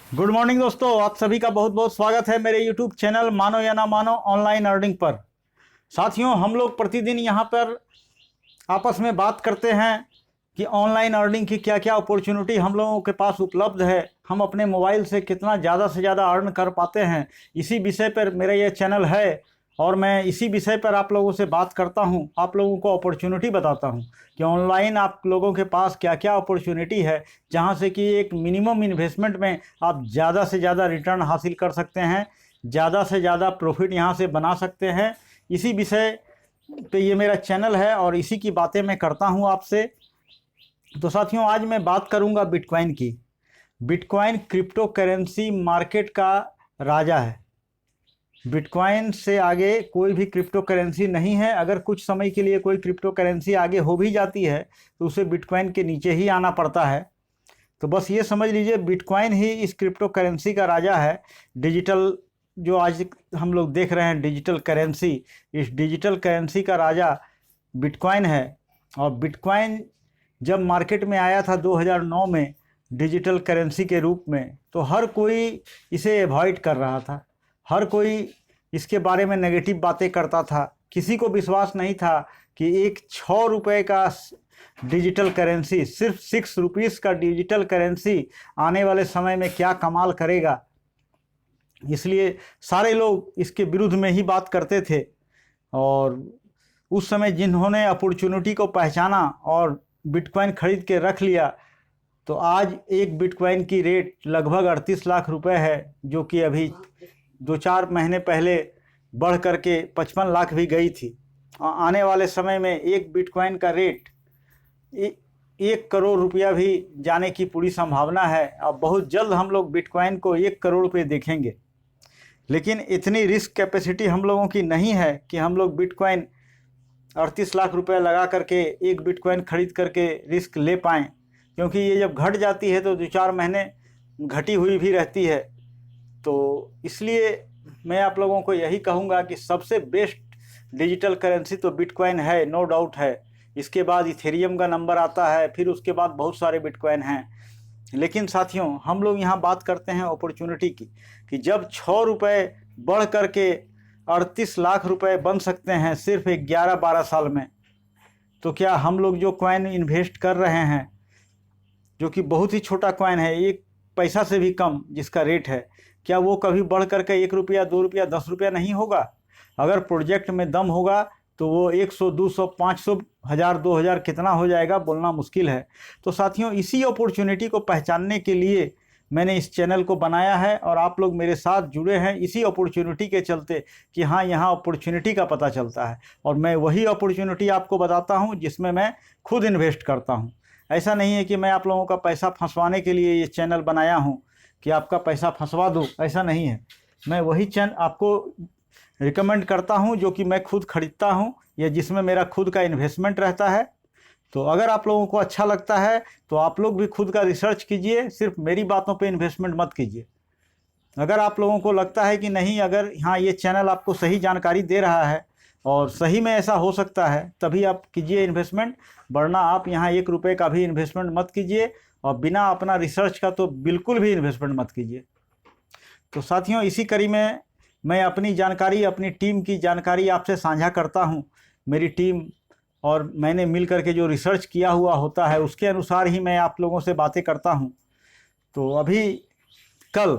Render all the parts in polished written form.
Good morning दोस्तों, आप सभी का बहुत बहुत स्वागत है मेरे यूट्यूब चैनल मानो या ना मानो ऑनलाइन अर्निंग पर। साथियों, हम लोग प्रतिदिन यहाँ पर आपस में बात करते हैं कि ऑनलाइन अर्निंग की क्या क्या अपॉर्चुनिटी हम लोगों के पास उपलब्ध है, हम अपने मोबाइल से कितना ज़्यादा से ज़्यादा अर्न कर पाते हैं। इसी विषय पर मेरा ये चैनल है और मैं इसी विषय पर आप लोगों से बात करता हूँ, आप लोगों को अपॉर्चुनिटी बताता हूँ कि ऑनलाइन आप लोगों के पास क्या क्या अपॉर्चुनिटी है, जहाँ से कि एक मिनिमम इन्वेस्टमेंट में आप ज़्यादा से ज़्यादा रिटर्न हासिल कर सकते हैं, ज़्यादा से ज़्यादा प्रॉफिट यहाँ से बना सकते हैं। इसी विषय पे ये मेरा चैनल है और इसी की बातें मैं करता हूँ आपसे। तो साथियों, आज मैं बात करूँगा बिटकॉइन की। बिटकॉइन क्रिप्टो करेंसी मार्केट का राजा है। बिटकॉइन से आगे कोई भी क्रिप्टो करेंसी नहीं है। अगर कुछ समय के लिए कोई क्रिप्टो करेंसी आगे हो भी जाती है तो उसे बिटकॉइन के नीचे ही आना पड़ता है। तो बस ये समझ लीजिए, बिटकॉइन ही इस क्रिप्टो करेंसी का राजा है। डिजिटल जो आज हम लोग देख रहे हैं डिजिटल करेंसी, इस डिजिटल करेंसी का राजा बिटकॉइन है। और बिटकॉइन जब मार्केट में आया था 2009 में डिजिटल करेंसी के रूप में, तो हर कोई इसे एवॉइड कर रहा था, हर कोई इसके बारे में नेगेटिव बातें करता था। किसी को विश्वास नहीं था कि एक 6 रुपये का डिजिटल करेंसी, सिर्फ 6 रुपीज़ का डिजिटल करेंसी आने वाले समय में क्या कमाल करेगा। इसलिए सारे लोग इसके विरुद्ध में ही बात करते थे। और उस समय जिन्होंने अपॉर्चुनिटी को पहचाना और बिटकॉइन खरीद के रख लिया, तो आज एक बिटकॉइन की रेट लगभग 38 लाख रुपए है, जो कि अभी 2-4 महीने पहले बढ़ करके 55 लाख भी गई थी। आने वाले समय में एक बिटकॉइन का रेट 1 करोड़ रुपया भी जाने की पूरी संभावना है। अब बहुत जल्द हम लोग बिटकॉइन को 1 करोड़ पे देखेंगे। लेकिन इतनी रिस्क कैपेसिटी हम लोगों की नहीं है कि हम लोग बिटकॉइन 38 लाख रुपए लगा करके एक बिटकॉइन खरीद करके रिस्क ले पाएँ, क्योंकि ये जब घट जाती है तो 2-4 महीने घटी हुई भी रहती है। तो इसलिए मैं आप लोगों को यही कहूँगा कि सबसे बेस्ट डिजिटल करेंसी तो बिटकॉइन है, नो डाउट है। इसके बाद इथेरियम का नंबर आता है, फिर उसके बाद बहुत सारे बिटकॉइन हैं। लेकिन साथियों, हम लोग यहाँ बात करते हैं अपॉर्चुनिटी की, कि जब 6 रुपये बढ़ करके 38 लाख रुपए बन सकते हैं सिर्फ 11-12 साल में, तो क्या हम लोग जो कॉइन इन्वेस्ट कर रहे हैं, जो कि बहुत ही छोटा कॉइन है, 1 पैसा से भी कम जिसका रेट है, क्या वो कभी बढ़ करके 1 रुपया, 2 रुपया, 10 रुपया नहीं होगा? अगर प्रोजेक्ट में दम होगा तो वो 100, 200, 500, 1000, 2000 कितना हो जाएगा बोलना मुश्किल है। तो साथियों, इसी अपॉर्चुनिटी को पहचानने के लिए मैंने इस चैनल को बनाया है और आप लोग मेरे साथ जुड़े हैं इसी अपॉर्चुनिटी के चलते, कि हाँ, यहाँ अपॉर्चुनिटी का पता चलता है और मैं वही अपॉर्चुनिटी आपको बताता हूँ जिसमें मैं खुद इन्वेस्ट करता हूँ। ऐसा नहीं है कि मैं आप लोगों का पैसा फंसवाने के लिए ये चैनल बनाया हूँ कि आपका पैसा फंसवा दूँ, ऐसा नहीं है। मैं वही चैनल आपको रिकमेंड करता हूँ जो कि मैं खुद खरीदता हूँ या जिसमें मेरा खुद का इन्वेस्टमेंट रहता है। तो अगर आप लोगों को अच्छा लगता है तो आप लोग भी खुद का रिसर्च कीजिए, सिर्फ मेरी बातों पे इन्वेस्टमेंट मत कीजिए। अगर आप लोगों को लगता है कि नहीं, अगर हाँ ये चैनल आपको सही जानकारी दे रहा है और सही में ऐसा हो सकता है, तभी आप कीजिए इन्वेस्टमेंट, वरना आप यहाँ 1 रुपये का भी इन्वेस्टमेंट मत कीजिए और बिना अपना रिसर्च का तो बिल्कुल भी इन्वेस्टमेंट मत कीजिए। तो साथियों, इसी कड़ी में मैं अपनी जानकारी, अपनी टीम की जानकारी आपसे साझा करता हूँ। मेरी टीम और मैंने मिल करके जो रिसर्च किया हुआ होता है उसके अनुसार ही मैं आप लोगों से बातें करता हूँ। तो अभी कल,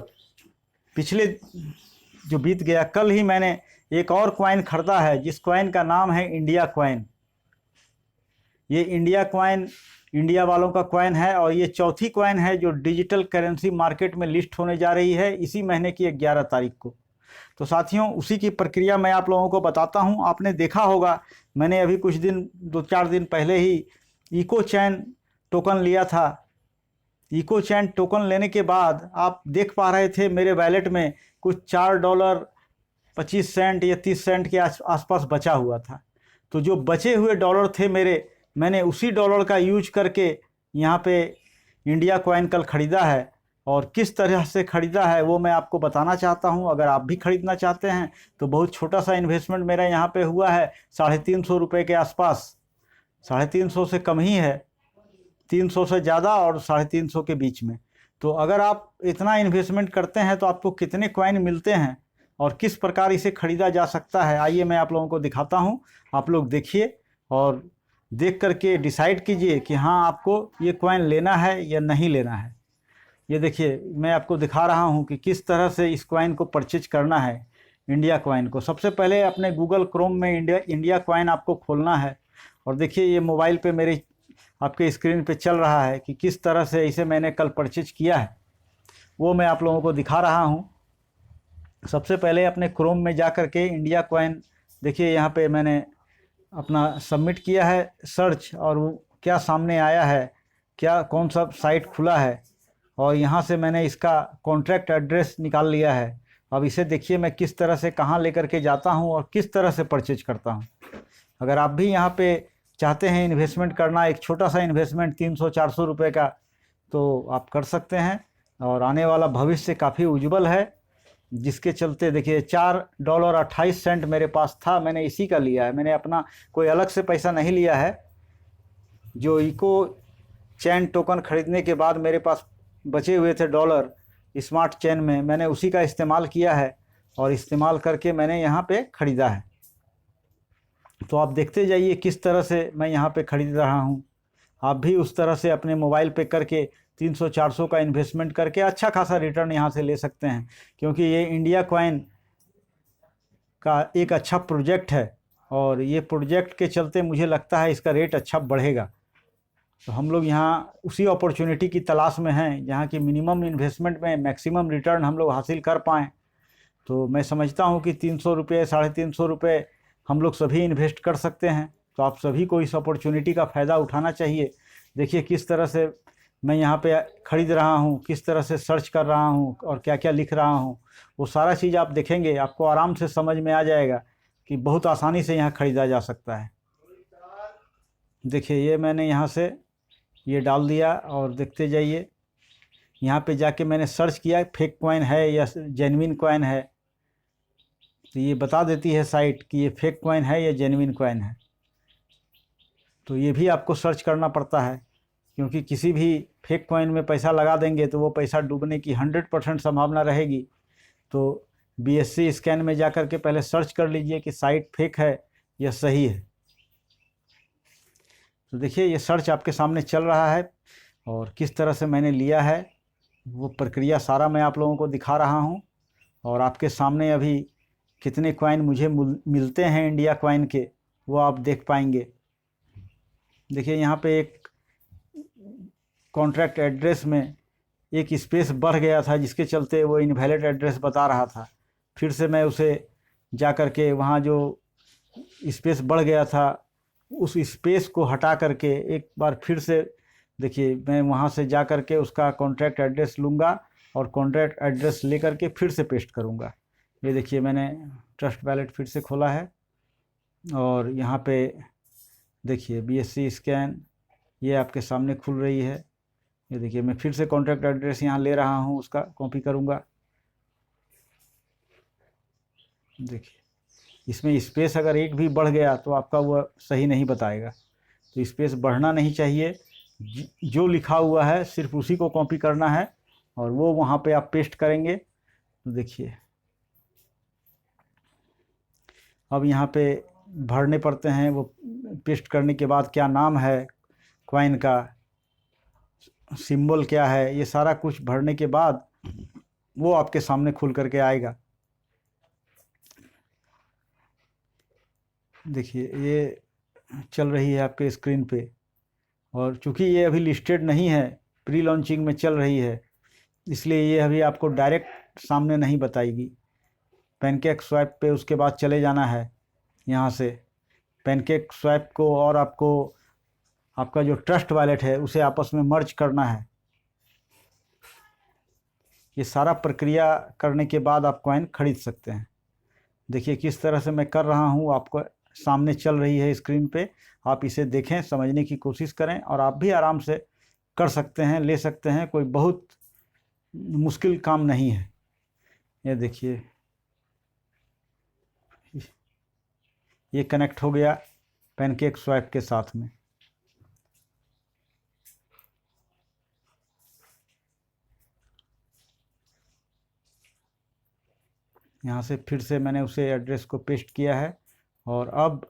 पिछले जो बीत गया, कल ही मैंने एक और कॉइन ख़रीदा है जिस कॉइन का नाम है इंडिया कॉइन। ये इंडिया कॉइन इंडिया वालों का कॉइन है और ये चौथी कॉइन है जो डिजिटल करेंसी मार्केट में लिस्ट होने जा रही है इसी महीने की 11 तारीख को। तो साथियों, उसी की प्रक्रिया मैं आप लोगों को बताता हूं। आपने देखा होगा, मैंने अभी कुछ दिन, 2-4 दिन पहले ही इको चैन टोकन लिया था। इको चैन टोकन लेने के बाद आप देख पा रहे थे मेरे वैलेट में कुछ $4.25 या 30 सेंट के आसपास बचा हुआ था। तो जो बचे हुए डॉलर थे मेरे, मैंने उसी डॉलर का यूज करके यहाँ पे इंडिया कॉइन कल ख़रीदा है। और किस तरह से ख़रीदा है वो मैं आपको बताना चाहता हूँ। अगर आप भी ख़रीदना चाहते हैं तो बहुत छोटा सा इन्वेस्टमेंट मेरा यहाँ पे हुआ है, 350 रुपये के आसपास। 350 से कम ही है, 300 से ज़्यादा और 350 के बीच में। तो अगर आप इतना इन्वेस्टमेंट करते हैं तो आपको कितने कॉइन मिलते हैं और किस प्रकार इसे ख़रीदा जा सकता है, आइए मैं आप लोगों को दिखाता हूं। आप लोग देखिए और देख करके डिसाइड कीजिए कि हाँ आपको ये कॉइन लेना है या नहीं लेना है। ये देखिए मैं आपको दिखा रहा हूं कि किस तरह से इस कॉइन को परचेज करना है, इंडिया कॉइन को। सबसे पहले अपने गूगल क्रोम में इंडिया कॉइन आपको खोलना है और देखिए ये मोबाइल पे मेरे आपके स्क्रीन पे चल रहा है कि किस तरह से इसे मैंने कल परचेज किया है, वो मैं आप लोगों को दिखा रहा हूँ। सबसे पहले अपने क्रोम में जा कर के इंडिया कॉइन देखिए, यहाँ पे मैंने अपना सबमिट किया है सर्च और वो क्या सामने आया है, क्या कौन सा साइट खुला है, और यहाँ से मैंने इसका कॉन्ट्रैक्ट एड्रेस निकाल लिया है। अब इसे देखिए मैं किस तरह से कहाँ लेकर के जाता हूँ और किस तरह से परचेज करता हूँ। अगर आप भी यहाँ पे चाहते हैं इन्वेस्टमेंट करना, एक छोटा सा इन्वेस्टमेंट 300-400 रुपये का, तो आप कर सकते हैं और आने वाला भविष्य काफ़ी उज्जवल है। जिसके चलते देखिए $4.28 मेरे पास था, मैंने इसी का लिया है। मैंने अपना कोई अलग से पैसा नहीं लिया है। जो इको चैन टोकन ख़रीदने के बाद मेरे पास बचे हुए थे डॉलर स्मार्ट चेन में, मैंने उसी का इस्तेमाल किया है और इस्तेमाल करके मैंने यहाँ पे ख़रीदा है। तो आप देखते जाइए किस तरह से मैं यहाँ पे ख़रीद रहा हूँ। आप भी उस तरह से अपने मोबाइल पे करके 300-400 का इन्वेस्टमेंट करके अच्छा खासा रिटर्न यहाँ से ले सकते हैं, क्योंकि ये इंडिया कॉइन का एक अच्छा प्रोजेक्ट है और ये प्रोजेक्ट के चलते मुझे लगता है इसका रेट अच्छा बढ़ेगा। तो हम लोग यहाँ उसी अपॉर्चुनिटी की तलाश में हैं जहाँ की मिनिमम इन्वेस्टमेंट में मैक्सिमम रिटर्न हम लोग हासिल कर पाएँ। तो मैं समझता हूँ कि 300 रुपये 350 रुपये हम लोग सभी इन्वेस्ट कर सकते हैं। तो आप सभी को इस अपॉर्चुनिटी का फ़ायदा उठाना चाहिए। देखिए किस तरह से मैं यहाँ पे ख़रीद रहा हूँ, किस तरह से सर्च कर रहा हूँ और क्या क्या लिख रहा हूँ, वो सारा चीज़ आप देखेंगे, आपको आराम से समझ में आ जाएगा कि बहुत आसानी से यहाँ ख़रीदा जा सकता है। देखिए ये मैंने यहाँ से ये डाल दिया और देखते जाइए, यहाँ पे जाके मैंने सर्च किया फेक कॉइन है या जेन्युइन कॉइन है, तो ये बता देती है साइट कि ये फेक कॉइन है या जेन्युइन कॉइन है। तो ये भी आपको सर्च करना पड़ता है, क्योंकि किसी भी फेक कॉइन में पैसा लगा देंगे तो वो पैसा डूबने की 100% संभावना रहेगी। तो BSC स्कैन में जा कर के पहले सर्च कर लीजिए कि साइट फेक है या सही है। तो देखिए ये सर्च आपके सामने चल रहा है और किस तरह से मैंने लिया है वो प्रक्रिया सारा मैं आप लोगों को दिखा रहा हूँ। और आपके सामने अभी कितने कॉइन मुझे मिलते हैं इंडिया कॉइन के, वो आप देख पाएंगे। देखिए यहाँ पे एक कॉन्ट्रैक्ट एड्रेस में एक स्पेस बढ़ गया था, जिसके चलते वो इनवैलिड एड्रेस बता रहा था। फिर से मैं उसे जा कर के वहाँ जो स्पेस बढ़ गया था उस स्पेस को हटा करके एक बार फिर से देखिए मैं वहाँ से जा कर के उसका कॉन्ट्रैक्ट एड्रेस लूँगा और कॉन्ट्रैक्ट एड्रेस ले कर के फिर से पेस्ट करूँगा। ये देखिए मैंने ट्रस्ट वैलेट फिर से खोला है और यहाँ पे देखिए BSC स्कैन ये आपके सामने खुल रही है। ये देखिए मैं फिर से कॉन्ट्रैक्ट एड्रेस यहाँ ले रहा हूँ, उसका कॉपी करूँगा। देखिए इसमें स्पेस अगर एक भी बढ़ गया तो आपका वह सही नहीं बताएगा, तो स्पेस बढ़ना नहीं चाहिए। जो लिखा हुआ है सिर्फ उसी को कॉपी करना है और वो वहाँ पे आप पेस्ट करेंगे। तो देखिए अब यहाँ पे भरने पड़ते हैं, वो पेस्ट करने के बाद क्या नाम है कॉइन का, सिंबल क्या है, ये सारा कुछ भरने के बाद वो आपके सामने खुल करके आएगा। देखिए ये चल रही है आपके स्क्रीन पे और चूँकि ये अभी लिस्टेड नहीं है, प्री लॉन्चिंग में चल रही है, इसलिए ये अभी आपको डायरेक्ट सामने नहीं बताएगी। पैनकेक स्वैप पे उसके बाद चले जाना है, यहाँ से पैनकेक स्वैप को और आपको आपका जो ट्रस्ट वॉलेट है उसे आपस में मर्ज करना है। ये सारा प्रक्रिया करने के बाद आप कॉइन खरीद सकते हैं। देखिए किस तरह से मैं कर रहा हूँ, आपको सामने चल रही है स्क्रीन पे, आप इसे देखें, समझने की कोशिश करें और आप भी आराम से कर सकते हैं, ले सकते हैं। कोई बहुत मुश्किल काम नहीं है। ये देखिए ये कनेक्ट हो गया पैनकेक स्वैप के साथ में। यहाँ से फिर से मैंने उसे एड्रेस को पेस्ट किया है और अब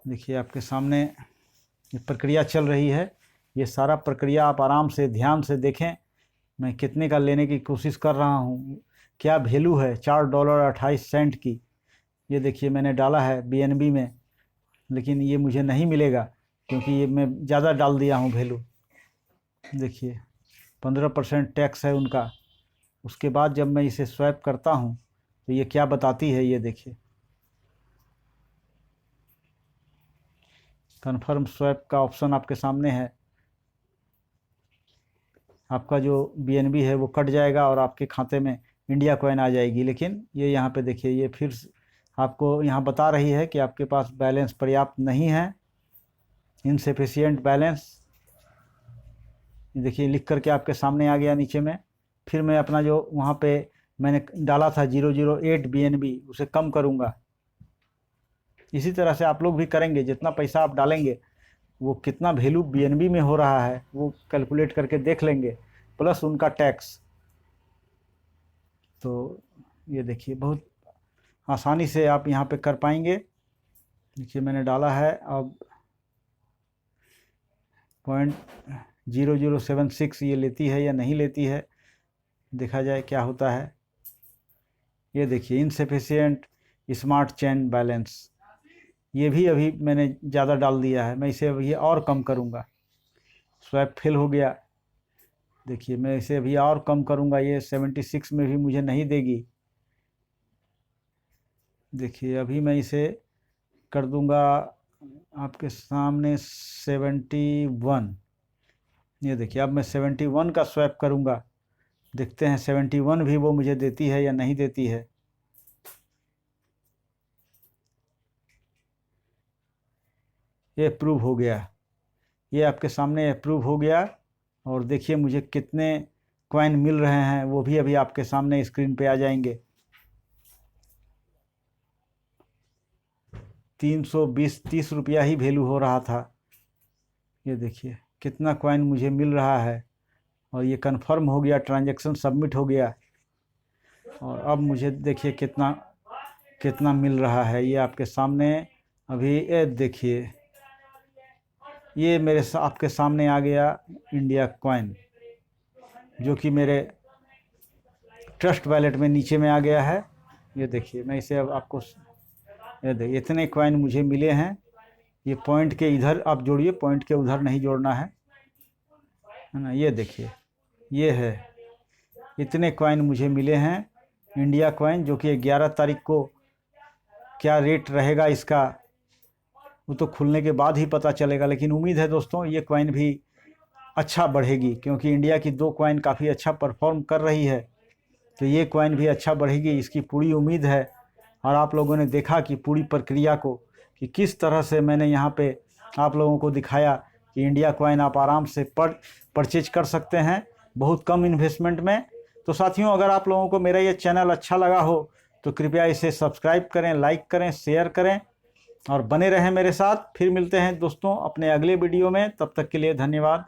देखिए आपके सामने ये प्रक्रिया चल रही है। ये सारा प्रक्रिया आप आराम से ध्यान से देखें। मैं कितने का लेने की कोशिश कर रहा हूँ, क्या वैल्यू है $4.28 की। ये देखिए मैंने डाला है BNB में, लेकिन ये मुझे नहीं मिलेगा क्योंकि ये मैं ज़्यादा डाल दिया हूँ वैल्यू। देखिए 15% टैक्स है उनका। उसके बाद जब मैं इसे स्वैप करता हूँ तो ये क्या बताती है, ये देखिए कन्फर्म स्वैप का ऑप्शन आपके सामने है। आपका जो BNB है वो कट जाएगा और आपके खाते में इंडिया कॉइन आ जाएगी। लेकिन ये यहाँ पे देखिए ये फिर आपको यहाँ बता रही है कि आपके पास बैलेंस पर्याप्त नहीं है, इनसफिशिएंट बैलेंस। देखिए लिख करके आपके सामने आ गया नीचे में। फिर मैं अपना जो वहाँ पे मैंने डाला था 008 BNB उसे कम करूँगा। इसी तरह से आप लोग भी करेंगे। जितना पैसा आप डालेंगे वो कितना वैल्यू BNB में हो रहा है वो कैलकुलेट करके देख लेंगे, प्लस उनका टैक्स। तो ये देखिए बहुत आसानी से आप यहाँ पे कर पाएंगे। देखिए मैंने डाला है, अब 0.0076 ये लेती है या नहीं लेती है, देखा जाए क्या होता है। ये देखिए इनसफिशिएंट स्मार्ट चेन बैलेंस, ये भी अभी मैंने ज़्यादा डाल दिया है। मैं इसे अभी और कम करूँगा। स्वैप फेल हो गया। देखिए मैं इसे अभी और कम करूँगा, ये 76 में भी मुझे नहीं देगी। देखिए अभी मैं इसे कर दूँगा आपके सामने 71। ये देखिए अब मैं 71 का स्वैप करूँगा। देखते हैं 71 भी वो मुझे देती है या नहीं देती है। ये अप्रूव हो गया। ये आपके सामने अप्रूव हो गया और देखिए मुझे कितने कॉइन मिल रहे हैं वो भी अभी आपके सामने स्क्रीन पे आ जाएंगे। 320-30 रुपया ही वैल्यू हो रहा था। ये देखिए कितना कॉइन मुझे मिल रहा है और ये कंफर्म हो गया, ट्रांजैक्शन सबमिट हो गया। और अब मुझे देखिए कितना कितना मिल रहा है ये आपके सामने अभी। ये देखिए ये मेरे आपके सामने आ गया इंडिया कॉइन, जो कि मेरे ट्रस्ट वॉलेट में नीचे में आ गया है। ये देखिए मैं इसे अब आपको, ये देखिए इतने कॉइन मुझे मिले हैं। ये पॉइंट के इधर आप जोड़िए, पॉइंट के उधर नहीं जोड़ना है ना। ये देखिए ये है, इतने कॉइन मुझे मिले हैं इंडिया कॉइन, जो कि 11 तारीख को क्या रेट रहेगा इसका वो तो खुलने के बाद ही पता चलेगा। लेकिन उम्मीद है दोस्तों ये कॉइन भी अच्छा बढ़ेगी, क्योंकि इंडिया की 2 कॉइन काफ़ी अच्छा परफॉर्म कर रही है, तो ये कॉइन भी अच्छा बढ़ेगी, इसकी पूरी उम्मीद है। और आप लोगों ने देखा कि पूरी प्रक्रिया को कि किस तरह से मैंने यहाँ पे आप लोगों को दिखाया कि इंडिया कॉइन आप आराम से परचेज कर सकते हैं बहुत कम इन्वेस्टमेंट में। तो साथियों अगर आप लोगों को मेरा ये चैनल अच्छा लगा हो तो कृपया इसे सब्सक्राइब करें, लाइक करें, शेयर करें और बने रहें मेरे साथ। फिर मिलते हैं दोस्तों अपने अगले वीडियो में, तब तक के लिए धन्यवाद।